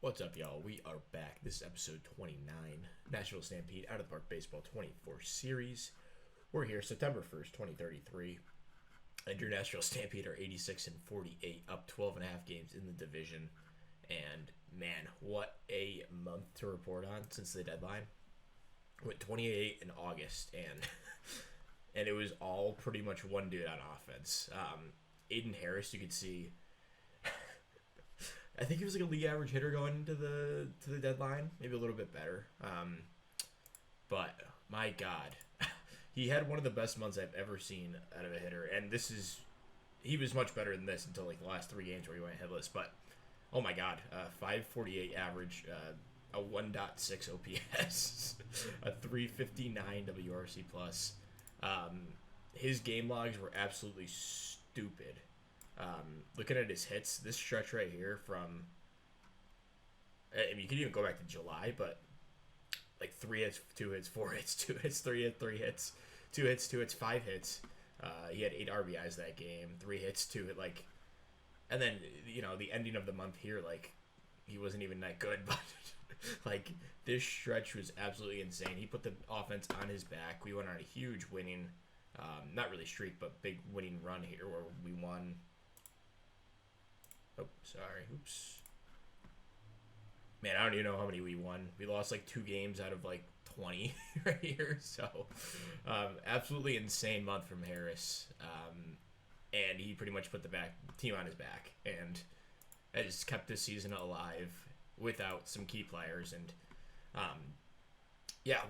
What's up, y'all? We are back. This is episode 29, Nashville Stampede Out of the Park Baseball 24 series. We're here September 1st, 2033. And your Nashville Stampede are 86 and 48, up 12 and a half games in the division. And man, what a month to report on since the deadline. Went 28 in August, and it was all pretty much one dude on offense. Aiden Harris, you could see. I think he was like a league average hitter going into the deadline, maybe a little bit better. But my God, he had one of the best months I've ever seen out of a hitter, and he was much better than this until like the last three games where he went hitless. But oh my God, 548 average, a 1.6 OPS, a 359 WRC plus. His game logs were absolutely stupid. Looking at his hits, this stretch right here from, I mean, you could even go back to July, but like 3 hits, 2 hits, 4 hits, 2 hits, 3 hits, 3 hits, 2 hits, 2 hits, 5 hits. He had 8 RBIs that game, 3 hits, 2 hit, like, and then, you know, the ending of the month here, like, he wasn't even that good, but like, this stretch was absolutely insane. He put the offense on his back. We went on a huge winning, not really streak, but big winning run here where we won. Oh, sorry. Oops. Man, I don't even know how many we won. We lost like 2 games out of like 20 right here. So, absolutely insane month from Harris. And he pretty much put the team on his back. And has kept this season alive without some key players. And, yeah,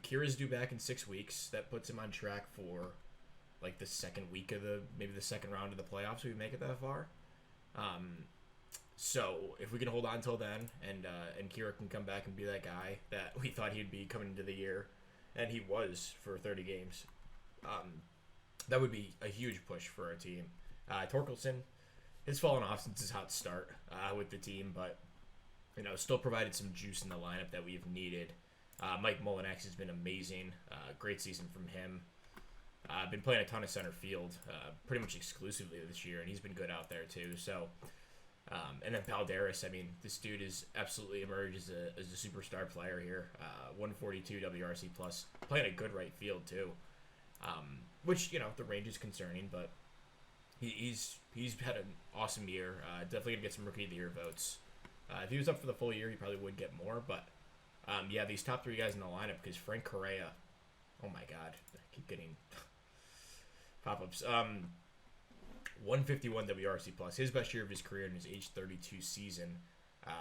Kira's due back in 6 weeks. That puts him on track for like the second week of maybe the second round of the playoffs if we make it that far. So if we can hold on till then, and Kira can come back and be that guy that we thought he'd be coming into the year, and he was for 30 games, that would be a huge push for our team. Torkelson has fallen off since his hot start with the team, but you know, still provided some juice in the lineup that we've needed. Mike Molinex has been amazing. Great season from him. I've been playing a ton of center field, pretty much exclusively this year, and he's been good out there too. So, and then Palderis, I mean, this dude has absolutely emerged as a superstar player here. 142 WRC plus, playing a good right field too, which, you know, the range is concerning, but he's had an awesome year. Definitely gonna get some Rookie of the Year votes. If he was up for the full year, he probably would get more. But yeah, these top 3 guys in the lineup, because Frank Correa, oh my God, I keep getting pop-ups. 151 WRC plus, his best year of his career in his age 32 season.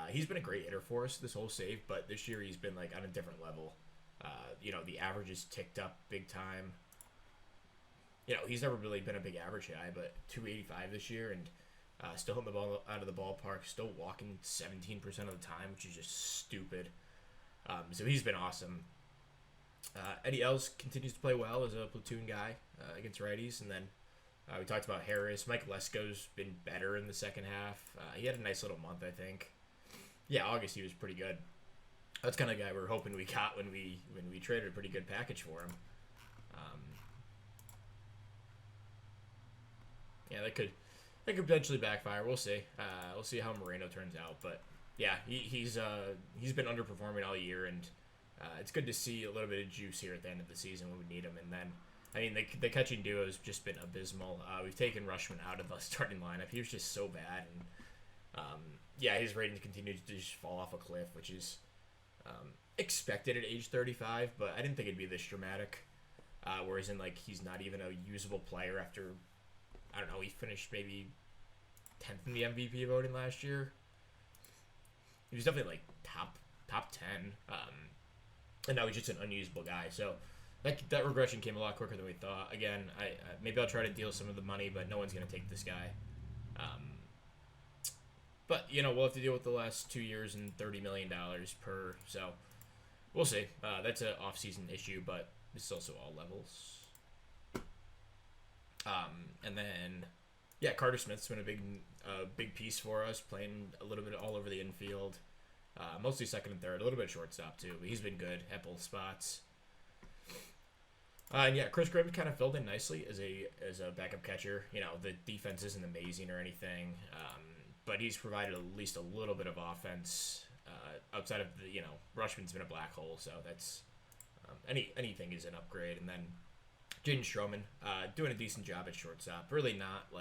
He's been a great hitter for us this whole save, but this year he's been like on a different level. You know, the average has ticked up big time. You know, he's never really been a big average guy, but 285 this year, and still hitting the ball out of the ballpark, still walking 17% of the time, which is just stupid. So he's been awesome. Eddie Els continues to play well as a platoon guy against righties, and then we talked about Harris. Mike Lesko's been better in the second half. He had a nice little month, I think. Yeah, August he was pretty good. That's kind of the guy we're hoping we got when we traded a pretty good package for him. Yeah, that could potentially backfire. We'll see. We'll see how Moreno turns out, but yeah, he's been underperforming all year, and it's good to see a little bit of juice here at the end of the season when we need him. And then, I mean, the catching duo has just been abysmal. We've taken Rushman out of the starting lineup. He was just so bad. And, yeah, his ratings continue to just fall off a cliff, which is expected at age 35, but I didn't think it'd be this dramatic. Whereas in, like, he's not even a usable player after, I don't know, he finished maybe 10th in the MVP voting last year. He was definitely, like, top 10. And now he's just an unusable guy. So that regression came a lot quicker than we thought. Again, I maybe I'll try to deal some of the money, but no one's going to take this guy. But, you know, we'll have to deal with the last 2 years and $30 million per. So we'll see. That's an off-season issue, but it's also all levels. And then, yeah, Carter Smith's been a big piece for us, playing a little bit all over the infield. Mostly second and third, a little bit of shortstop too, but he's been good at both spots. And yeah, Chris Grimm kind of filled in nicely as a backup catcher. You know, the defense isn't amazing or anything, but he's provided at least a little bit of offense. outside of the, Rushman's been a black hole, so that's anything is an upgrade. And then Jaden Stroman doing a decent job at shortstop. Really not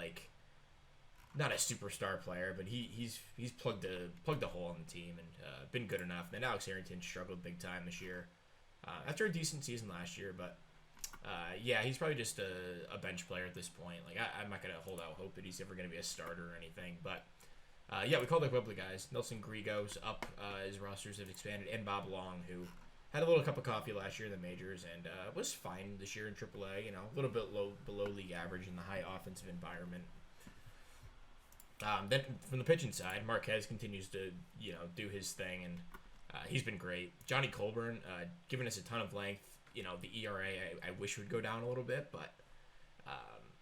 a superstar player, but he's plugged a hole in the team and been good enough. And then Alex Harrington struggled big time this year after a decent season last year, but yeah, he's probably just a bench player at this point. Like I'm not gonna hold out hope that he's ever gonna be a starter or anything, but yeah, we called up the guys. Nelson Grigo's up, his rosters have expanded, and Bob Long, who had a little cup of coffee last year in the majors and was fine this year in AAA. A little bit below league average in the high offensive environment. Then from the pitching side, Marquez continues to do his thing, and he's been great. Johnny Colburn giving us a ton of length. The ERA I wish would go down a little bit, but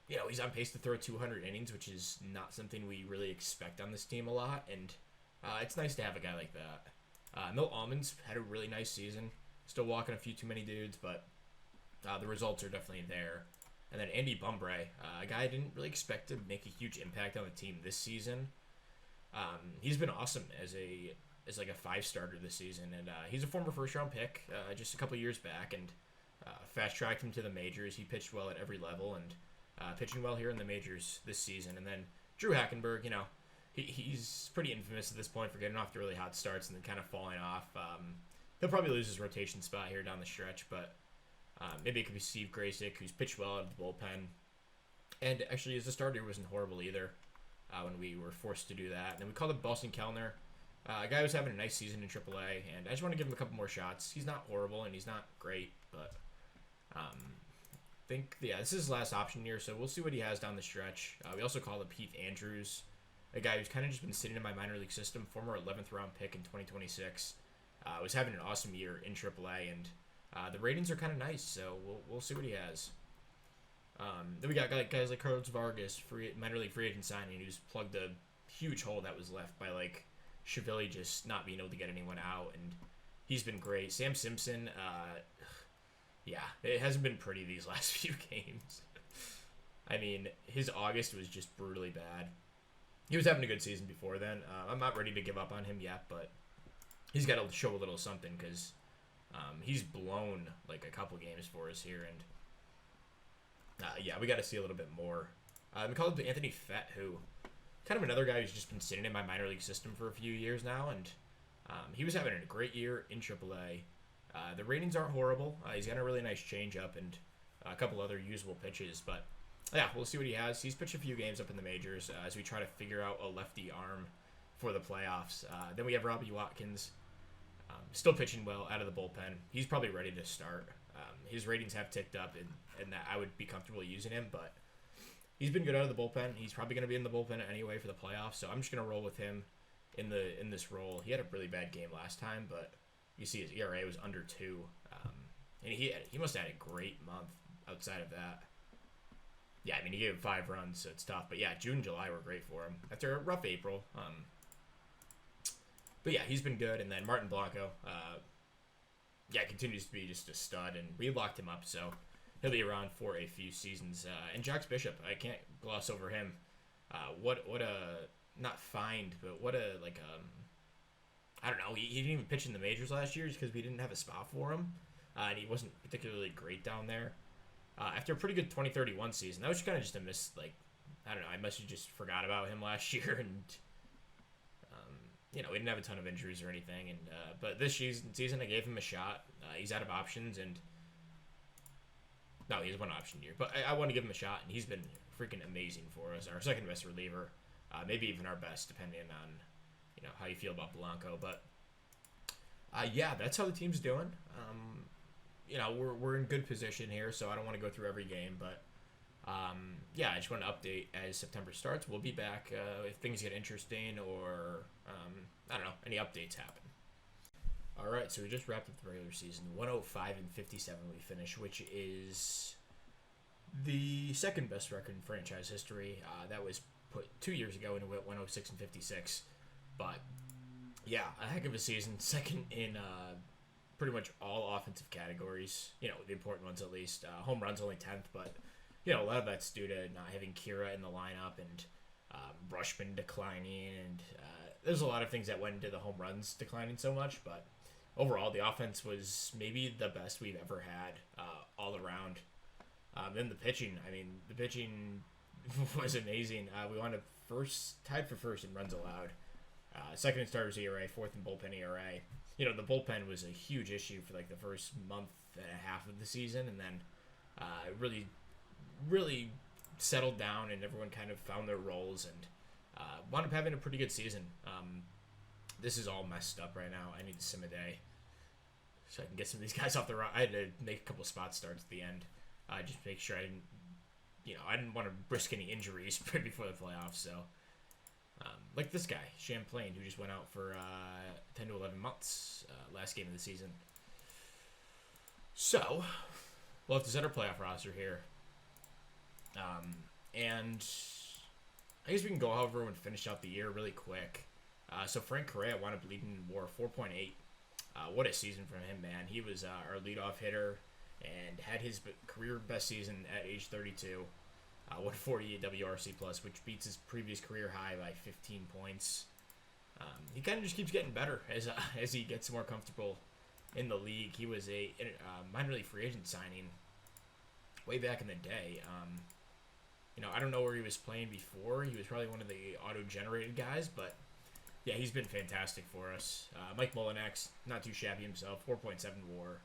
he's on pace to throw 200 innings, which is not something we really expect on this team a lot, and it's nice to have a guy like that. Milt Almonds had a really nice season, still walking a few too many dudes, but the results are definitely there. And then Andy Bumbre, a guy I didn't really expect to make a huge impact on the team this season. He's been awesome as like a 5-starter this season, and he's a former first-round pick just a couple years back, and fast-tracked him to the majors. He pitched well at every level, and pitching well here in the majors this season. And then Drew Hackenberg, he's pretty infamous at this point for getting off to really hot starts and then kind of falling off. He'll probably lose his rotation spot here down the stretch, but maybe it could be Steve Graysick, who's pitched well out of the bullpen. And actually, as a starter, he wasn't horrible either when we were forced to do that. And then we called up Boston Kellner, a guy who's having a nice season in AAA, and I just want to give him a couple more shots. He's not horrible, and he's not great, but this is his last option year, so we'll see what he has down the stretch. We also called up Heath Andrews, a guy who's kind of just been sitting in my minor league system, former 11th round pick in 2026. Was having an awesome year in AAA, and the ratings are kind of nice, so we'll see what he has. Then we got guys like Carlos Vargas, minor league free agent signing, who's plugged a huge hole that was left by Chiavelli just not being able to get anyone out, and he's been great. Sam Simpson, yeah, it hasn't been pretty these last few games. I mean, his August was just brutally bad. He was having a good season before then. I'm not ready to give up on him yet, but he's got to show a little something because he's blown a couple games for us here, and yeah, we got to see a little bit more. We called it Anthony Fett, who kind of another guy who's just been sitting in my minor league system for a few years now, and he was having a great year in AAA. The ratings aren't horrible. He's got a really nice changeup and a couple other usable pitches, but yeah, we'll see what he has. He's pitched a few games up in the majors as we try to figure out a lefty arm for the playoffs. Then we have Robbie Watkins, still pitching well out of the bullpen. He's probably ready to start. His ratings have ticked up, and that I would be comfortable using him, but he's been good out of the bullpen. He's probably going to be in the bullpen anyway for the playoffs, so I'm just going to roll with him in this role. He had a really bad game last time, but you see his ERA was under 2, and he must have had a great month outside of that. Yeah, I mean, he gave 5 runs, so it's tough. But yeah, June and July were great for him after a rough April. But yeah, he's been good. And then Martin Blanco, continues to be just a stud, and we locked him up, so he'll be around for a few seasons. And Jax Bishop, I can't gloss over him. What a not find, but what a I don't know. He didn't even pitch in the majors last year just because we didn't have a spot for him, and he wasn't particularly great down there. After a pretty good 2031 season, that was kind of just a miss. I don't know. I must have just forgot about him last year, and we didn't have a ton of injuries or anything. And but this season, I gave him a shot. He's out of options, and no, he has one option year. But I want to give him a shot, and he's been freaking amazing for us. Our second best reliever, maybe even our best, depending on how you feel about Blanco. But yeah, that's how the team's doing. We're in good position here, so I don't want to go through every game, but yeah, I just want to update as September starts. We'll be back if things get interesting or I don't know, any updates happen. All right, so we just wrapped up the regular season. 105-57 we finished, which is the second best record in franchise history. That was put 2 years ago into 106-56, but yeah, a heck of a season. Second in pretty much all offensive categories, the important ones at least. Home runs only 10th, but a lot of that's due to not having Kira in the lineup and Rushman declining, and there's a lot of things that went into the home runs declining so much, but overall the offense was maybe the best we've ever had all around. Then the pitching, the pitching was amazing. We wound up tied for first in runs allowed. Second in starters ERA, fourth in bullpen ERA. The bullpen was a huge issue for like the first month and a half of the season, and then it really, really settled down, and everyone kind of found their roles and wound up having a pretty good season. This is all messed up right now. I need to sim a day so I can get some of these guys off the road. I had to make a couple spot starts at the end, just to make sure I didn't want to risk any injuries before the playoffs. So, like this guy, Champlain, who just went out for 10 to 11 months last game of the season. So, we'll have to set our playoff roster here. And I guess we can go over and finish out the year really quick. So Frank Correa wound up leading WAR 4.8. What a season from him, man. He was our leadoff hitter and had his career best season at age 32. 148 WRC plus, which beats his previous career high by 15 points. He kind of just keeps getting better as he gets more comfortable in the league. He was a minor league free agent signing way back in the day. I don't know where he was playing before. He was probably one of the auto-generated guys, but yeah, he's been fantastic for us. Mike Molinex, not too shabby himself, 4.7 WAR.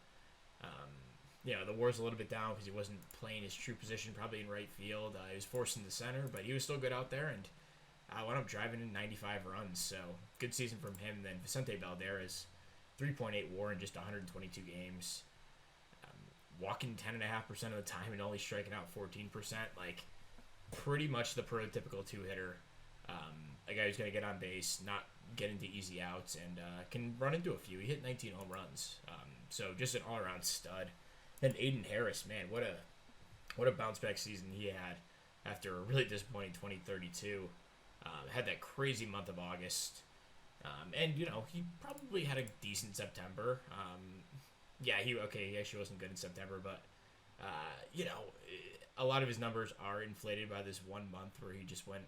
The WAR's a little bit down because he wasn't playing his true position, probably in right field. He was forced in the center, but he was still good out there, and wound up driving in 95 runs. So good season from him. Then Vicente Valderas, 3.8 WAR in just 122 games, walking 10.5% of the time and only striking out 14%. Like, pretty much the prototypical two-hitter. A guy who's going to get on base, not get into easy outs, and can run into a few. He hit 19 home runs. So just an all-around stud. And Aiden Harris, man, what a bounce-back season he had after a really disappointing 2032. Had that crazy month of August. And, he probably had a decent September. He actually wasn't good in September, but, a lot of his numbers are inflated by this 1 month where he just went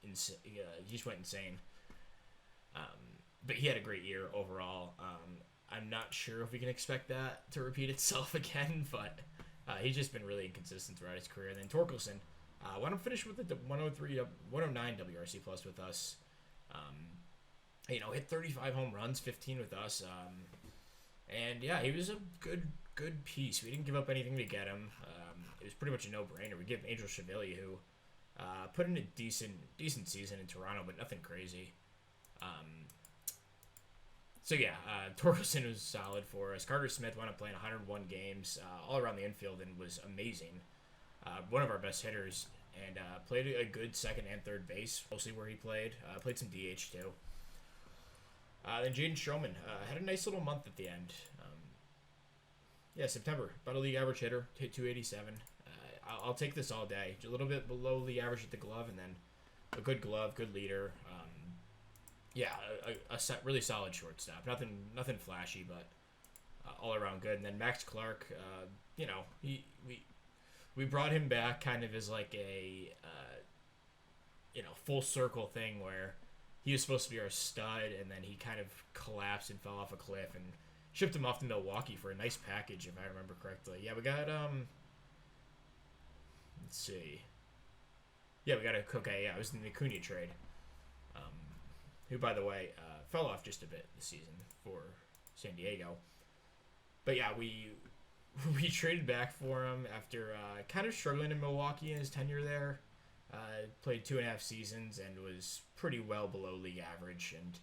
insane. But he had a great year overall. I'm not sure if we can expect that to repeat itself again, but he's just been really inconsistent throughout his career. And then Torkelson, wound up finishing with the 109 WRC plus with us. Hit 35 home runs, 15 with us. And yeah, he was a good piece. We didn't give up anything to get him. It was pretty much a no-brainer. We give Angel Chevalier, who put in a decent season in Toronto, but nothing crazy. Torkelson was solid for us. Carter Smith wound up playing 101 games all around the infield and was amazing. One of our best hitters, and played a good second and third base, mostly where he played. Played some DH too. Then Jaden Stroman had a nice little month at the end. September, about a league average hitter, hit 287. I'll take this all day. A little bit below league average at the glove, and then a good glove, good leader. A really solid shortstop. Nothing flashy, but all around good. And then Max Clark, we brought him back kind of as like a full circle thing where he was supposed to be our stud, and then he kind of collapsed and fell off a cliff, and shipped him off to Milwaukee for a nice package, if I remember correctly. Yeah, we got let's see. Yeah, we got it was in the Acuna trade. Who, by the way, fell off just a bit this season for San Diego. But yeah, we traded back for him after kind of struggling in Milwaukee in his tenure there. Played 2.5 seasons and was pretty well below league average. And,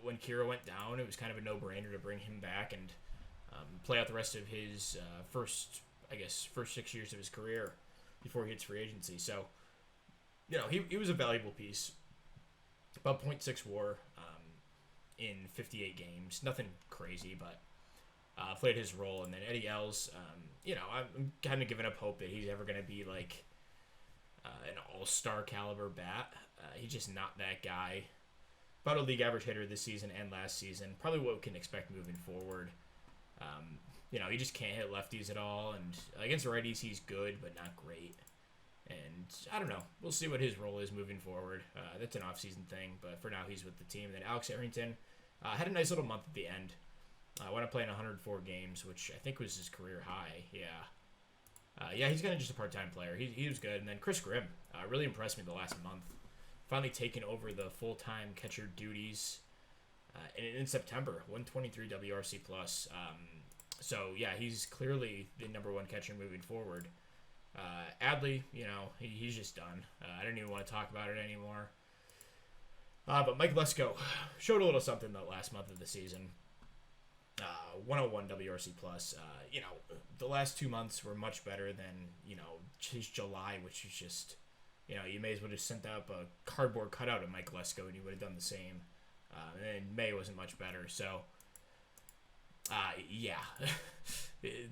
when Kira went down, it was kind of a no-brainer to bring him back and play out the rest of his first 6 years of his career before he hits free agency. So, he was a valuable piece. About 0.6 WAR in 58 games. Nothing crazy, but played his role. And then Eddie Els, I'm kind of giving up hope that he's ever going to be like an all-star caliber bat. He's just not that guy. About a league average hitter this season and last season. Probably what we can expect moving forward. He just can't hit lefties at all. And against righties, he's good, but not great. And I don't know. We'll see what his role is moving forward. That's an off-season thing, but for now he's with the team. And then Alex Arrington had a nice little month at the end. Wound up playing 104 games, which I think was his career high. Yeah, he's kind of just a part-time player. He was good. And then Chris Grimm really impressed me the last month. Finally taking over the full-time catcher duties in September. 123 WRC+. So, yeah, he's clearly the number one catcher moving forward. Adley, he's just done. I don't even want to talk about it anymore. But Mike Lesko showed a little something the last month of the season. 101 WRC+. The last 2 months were much better than, his July, which is just, you may as well just sent up a cardboard cutout of Mike Lesko and he would have done the same. And then May wasn't much better. So, yeah,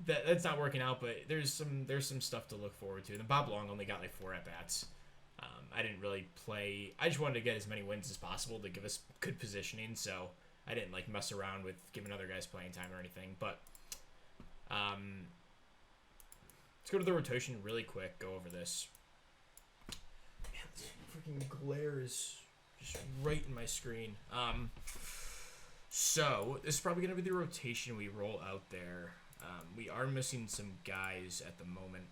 that's not working out, but there's some stuff to look forward to. And Bob Long only got like 4 at-bats. I didn't really play. I just wanted to get as many wins as possible to give us good positioning, so I didn't like mess around with giving other guys playing time or anything. But let's go to the rotation really quick. Go over this. Man, this freaking glare is just right in my screen. So this is probably gonna be the rotation we roll out there. We are missing some guys at the moment.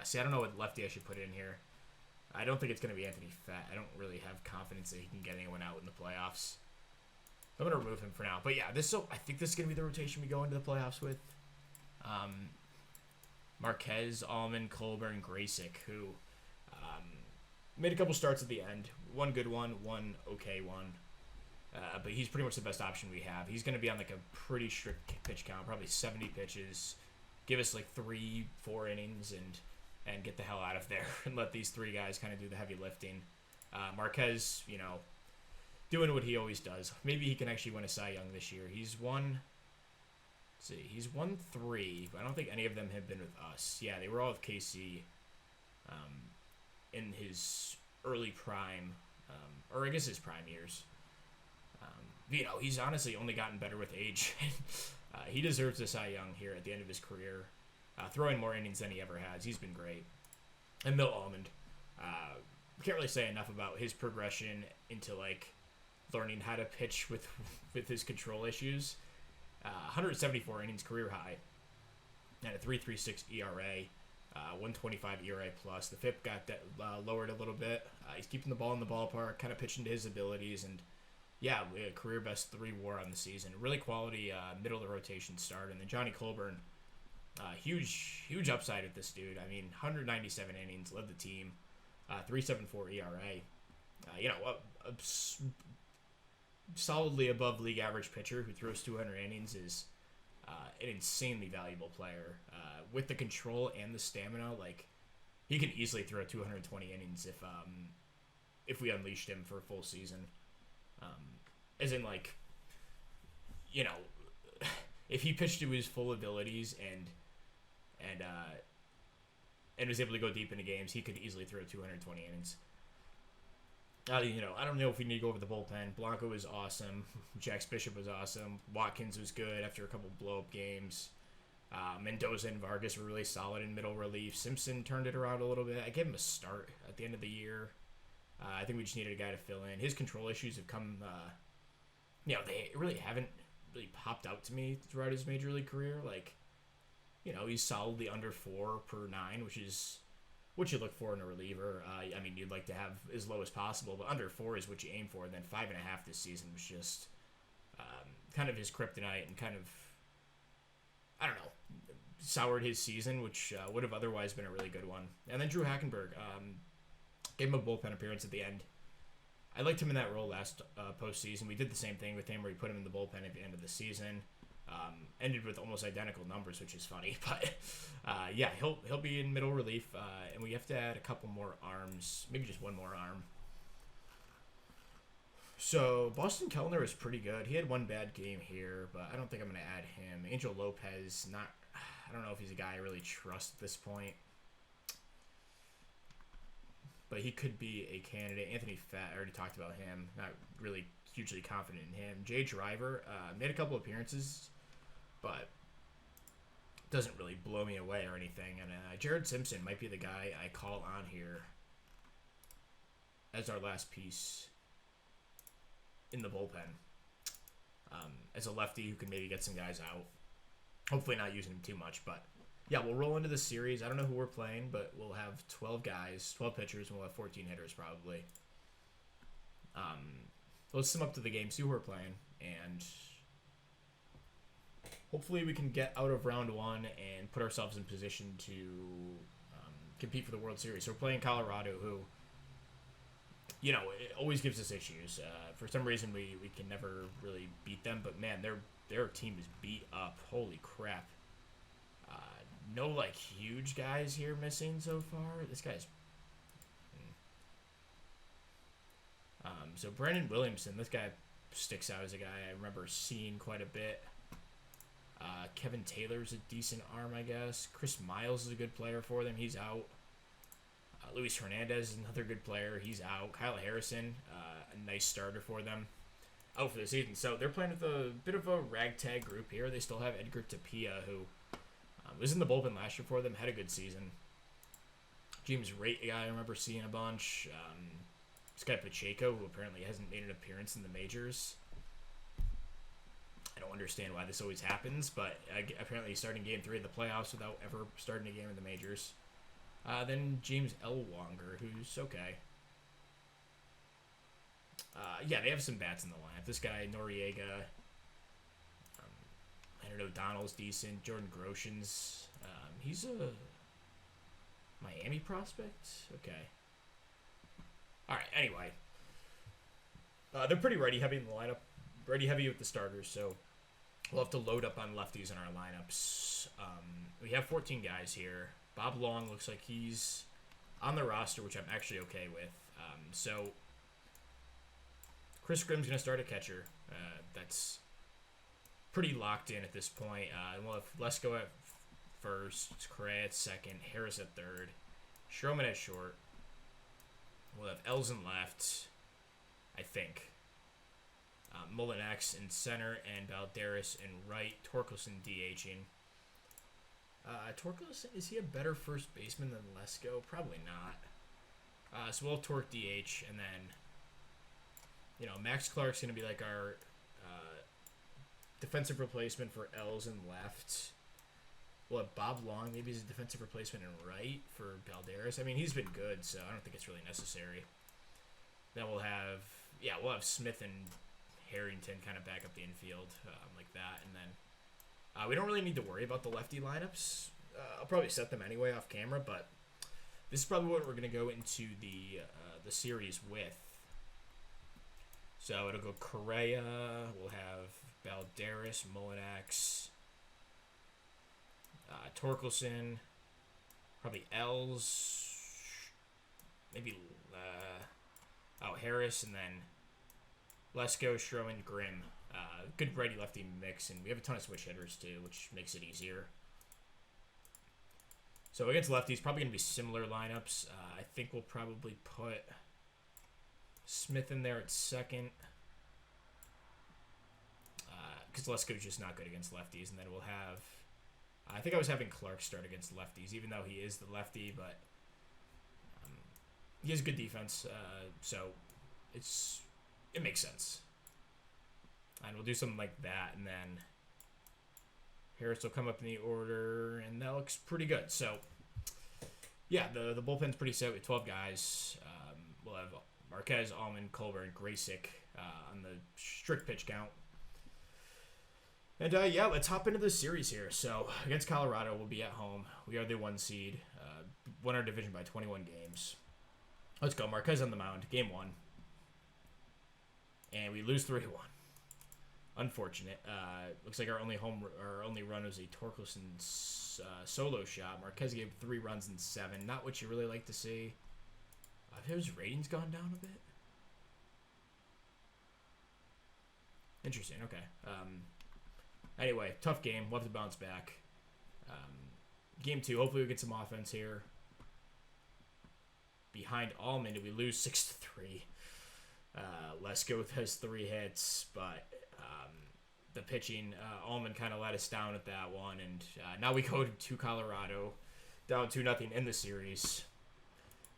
See, I don't know what lefty I should put in here. I don't think it's going to be Anthony Fett. I don't really have confidence that he can get anyone out in the playoffs. I'm going to remove him for now. But yeah, I think this is going to be the rotation we go into the playoffs with. Marquez, Allman, Colburn, Graysick, who made a couple starts at the end. One good one okay one. But he's pretty much the best option we have. He's going to be on like a pretty strict pitch count, probably 70 pitches. Give us like 3-4 innings and get the hell out of there and let these 3 guys kind of do the heavy lifting. Marquez, doing what he always does. Maybe he can actually win a Cy Young this year. He's won 3, but I don't think any of them have been with us. Yeah, they were all with KC in his early prime, or I guess his prime years. He's honestly only gotten better with age. He deserves a Cy Young here at the end of his career. Throwing more innings than he ever has. He's been great. And Milt Almond. Can't really say enough about his progression into, like, learning how to pitch with his control issues. 174 innings career high. And a 3.36 ERA. 125 ERA plus. The FIP got that lowered a little bit. He's keeping the ball in the ballpark, kind of pitching to his abilities, and yeah, we had a career best 3 WAR on the season. Really quality middle of the rotation start. And then Johnny Colburn, huge upside with this dude. I mean, 197 innings, led the team, 3.74 ERA. Solidly above league average pitcher who throws 200 innings is an insanely valuable player. With the control and the stamina, like, he can easily throw 220 innings if we unleashed him for a full season. As in, like, if he pitched to his full abilities and was able to go deep into games, he could easily throw 220 innings. I don't know if we need to go over the bullpen. Blanco was awesome. Jax Bishop was awesome. Watkins was good after a couple blow-up games. Mendoza and Vargas were really solid in middle relief. Simpson turned it around a little bit. I gave him a start at the end of the year. I think we just needed a guy to fill in. His control issues have come, they really haven't really popped out to me throughout his major league career. Like, he's solidly under 4 per 9, which is what you look for in a reliever. You'd like to have as low as possible, but under 4 is what you aim for. And then 5.5 this season was just kind of his kryptonite and kind of, I don't know, soured his season, which would have otherwise been a really good one. And then Drew Hackenberg, gave him a bullpen appearance at the end. I liked him in that role last postseason. We did the same thing with him where we put him in the bullpen at the end of the season. Ended with almost identical numbers, which is funny. But, yeah, he'll be in middle relief. And we have to add a couple more arms. Maybe just one more arm. So, Boston Kellner is pretty good. He had one bad game here, but I don't think I'm going to add him. Angel Lopez, I don't know if he's a guy I really trust at this point. But he could be a candidate. Anthony Fett, I already talked about him. Not really hugely confident in him. Jay Driver made a couple appearances, but doesn't really blow me away or anything. And Jared Simpson might be the guy I call on here as our last piece in the bullpen. As a lefty who can maybe get some guys out. Hopefully not using him too much, but yeah, we'll roll into the series. I don't know who we're playing, but we'll have 12 guys, 12 pitchers, and we'll have 14 hitters probably. Let's sum up to the game, see who we're playing, and hopefully we can get out of round one and put ourselves in position to compete for the World Series. So we're playing Colorado, who, you know, it always gives us issues. For some reason, we can never really beat them, but man, their team is beat up. Holy crap. No, like, huge guys here missing so far. This guy's... So Brandon Williamson, this guy sticks out as a guy I remember seeing quite a bit. Kevin Taylor's a decent arm, I guess. Chris Miles is a good player for them. He's out. Luis Hernandez is another good player. He's out. Kyle Harrison, a nice starter for them, out for the season. So they're playing with a bit of a ragtag group here. They still have Edgar Tapia, who was in the bullpen last year for them, had a good season. James Rate, a guy I remember seeing a bunch. This guy Pacheco, who apparently hasn't made an appearance in the majors. I don't understand why this always happens, but apparently he's starting Game 3 of the playoffs without ever starting a game in the majors. Then James Elwanger, who's okay. Yeah, they have some bats in the lineup. This guy, Noriega. Leonard O'Donnell's decent. Jordan Groshans. He's a Miami prospect? Okay. Alright, anyway. They're pretty ready-heavy in the lineup. Ready-heavy with the starters, so we'll have to load up on lefties in our lineups. We have 14 guys here. Bob Long looks like he's on the roster, which I'm actually okay with. So Chris Grimm's going to start at catcher. That's pretty locked in at this point. We'll have Lesko at first, Correa at second, Harris at third, Stroman at short. We'll have Elzen left, I think. Molinex in center and Balderas in right. Torkelson DHing. Torkelson, is he a better first baseman than Lesko? Probably not. So we'll have Torque DH, and then, you know, Max Clark's going to be like our defensive replacement for Elzen left. We'll have Bob Long, maybe as a defensive replacement in right for Balderas. I mean, he's been good, so I don't think it's really necessary. Then we'll have Smith and Harrington kind of back up the infield like that. And then we don't really need to worry about the lefty lineups. I'll probably set them anyway off camera, but this is probably what we're going to go into the series with. So it'll go Correa. We'll have Balderas, Molinex, Torkelson, probably Els, maybe Harris, and then Lesko, Stroman, Grimm. Good righty-lefty mix, and we have a ton of switch hitters too, which makes it easier. So against lefties, probably going to be similar lineups. I think we'll probably put Smith in there at second, because Lesko's just not good against lefties, and then we'll have... I think I was having Clark start against lefties, even though he is the lefty, but he has good defense, so it makes sense. And we'll do something like that, and then Harris will come up in the order, and that looks pretty good. So, yeah, the bullpen's pretty set with 12 guys. We'll have Marquez, Allman, Colburn, Graysick on the strict pitch count. And, yeah, let's hop into the series here. So, against Colorado, we'll be at home. We are the 1 seed. Won our division by 21 games. Let's go. Marquez on the mound. Game 1. And we lose 3-1. Unfortunate. Looks like our only run was a Torkelson solo shot. Marquez gave 3 runs in 7. Not what you really like to see. Have his ratings gone down a bit? Interesting. Okay. Anyway, tough game. We'll have to bounce back. Game 2. Hopefully we get some offense here. Behind Allman, did we lose 6-3? Lesko has 3 hits, but the pitching. Allman kind of let us down at that one, and now we go to Colorado, down 2-0 in the series.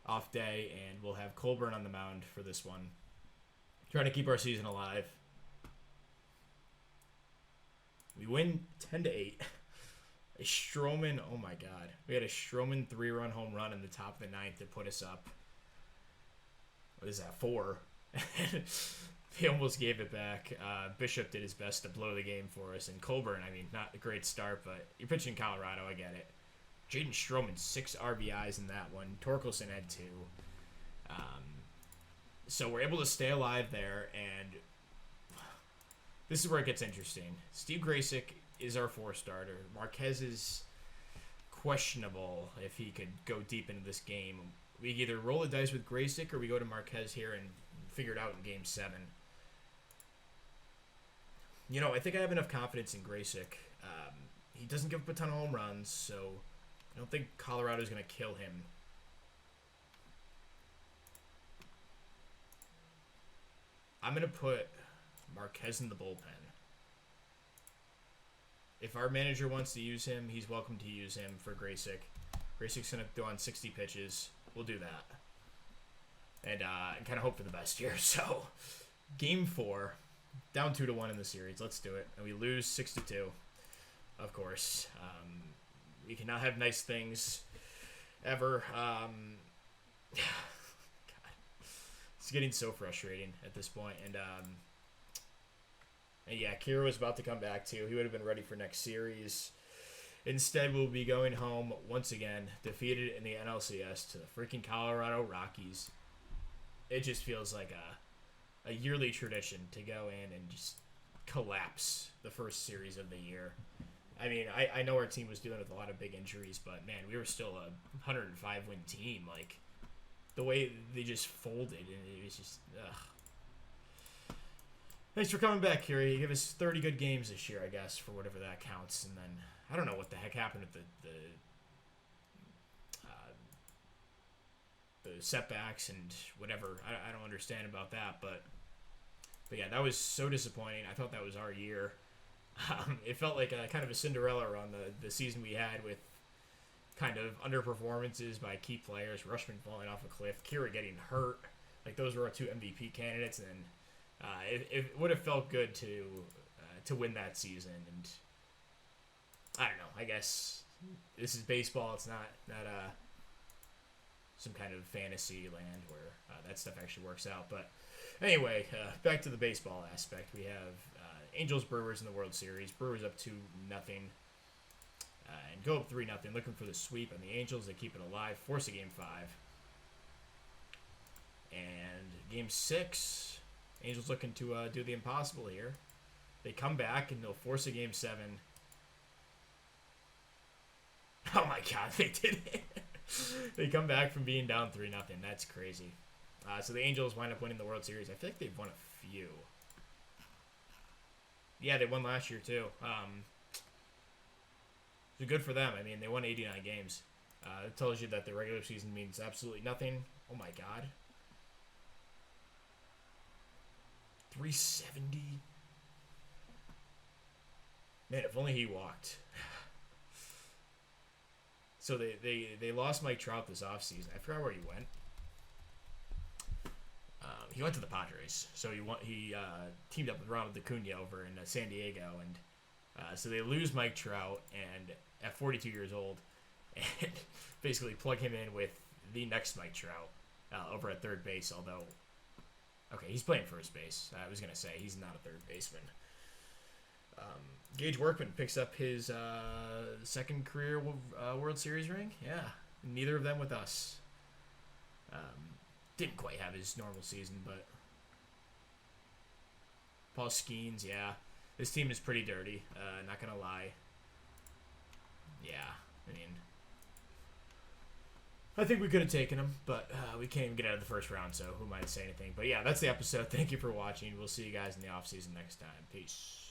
Off day, and we'll have Colburn on the mound for this one. Trying to keep our season alive. We win 10-8. A Stroman, oh my god. We had a Stroman 3-run home run in the top of the 9th to put us up. What is that, 4? He almost gave it back. Bishop did his best to blow the game for us. And Colburn, I mean, not a great start, but you're pitching Colorado, I get it. Jaden Stroman, 6 RBIs in that one. Torkelson had 2. So we're able to stay alive there, and this is where it gets interesting. Steve Graysick is our 4-starter. Marquez is questionable if he could go deep into this game. We either roll the dice with Graysick or we go to Marquez here and figure it out in Game 7. You know, I think I have enough confidence in Graysick. He doesn't give up a ton of home runs, so I don't think Colorado's going to kill him. I'm going to put Marquez in the bullpen. If our manager wants to use him, he's welcome to use him for Graysick. Graysick's going to go on 60 pitches. We'll do that. And kind of hope for the best here. So, Game 4, down 2-1 in the series. Let's do it. And we lose 6-2, of course. We cannot have nice things ever. God. It's getting so frustrating at this point. And yeah, Kira was about to come back too. He would have been ready for next series. Instead, we'll be going home once again, defeated in the NLCS to the freaking Colorado Rockies. It just feels like a yearly tradition to go in and just collapse the first series of the year. I mean, I know our team was dealing with a lot of big injuries, but man, we were still a 105-win team. Like, the way they just folded, and it was just, ugh. Thanks for coming back, Kiri. You gave us 30 good games this year, I guess, for whatever that counts. And then, I don't know what the heck happened with the setbacks and whatever. I don't understand about that, but yeah, that was so disappointing. I thought that was our year. It felt like a kind of a Cinderella run, the season we had, with kind of underperformances by key players, Rushman falling off a cliff, Kira getting hurt. Like, those were our 2 MVP candidates, and it would have felt good to win that season. And I don't know. I guess this is baseball. It's not some kind of fantasy land where that stuff actually works out. But anyway, back to the baseball aspect. We have Angels Brewers in the World Series. Brewers up 2-0. And go up 3-0, looking for the sweep. And the Angels, they keep it alive, force a Game 5. And Game 6, Angels looking to do the impossible here. They come back, and they'll force a Game 7. Oh my god, they did it. They come back from being down 3-0. That's crazy. So the Angels wind up winning the World Series. I feel like they've won a few. Yeah, they won last year, too. So good for them. I mean, they won 89 games. It tells you that the regular season means absolutely nothing. Oh my god. 370. Man, if only he walked. So they lost Mike Trout this offseason. I forgot where he went. He went to the Padres. So he teamed up with Ronald Acuna over in San Diego, and so they lose Mike Trout, and at 42 years old, and basically plug him in with the next Mike Trout over at third base. Although, okay, he's playing first base. I was gonna say he's not a third baseman. Gage Workman picks up his second career World Series ring. Yeah, neither of them with us. Didn't quite have his normal season, but Paul Skeens, yeah. This team is pretty dirty, not gonna lie. Yeah, I mean, I think we could have taken him, but we can't even get out of the first round, so who might say anything. But yeah, that's the episode. Thank you for watching. We'll see you guys in the offseason next time. Peace.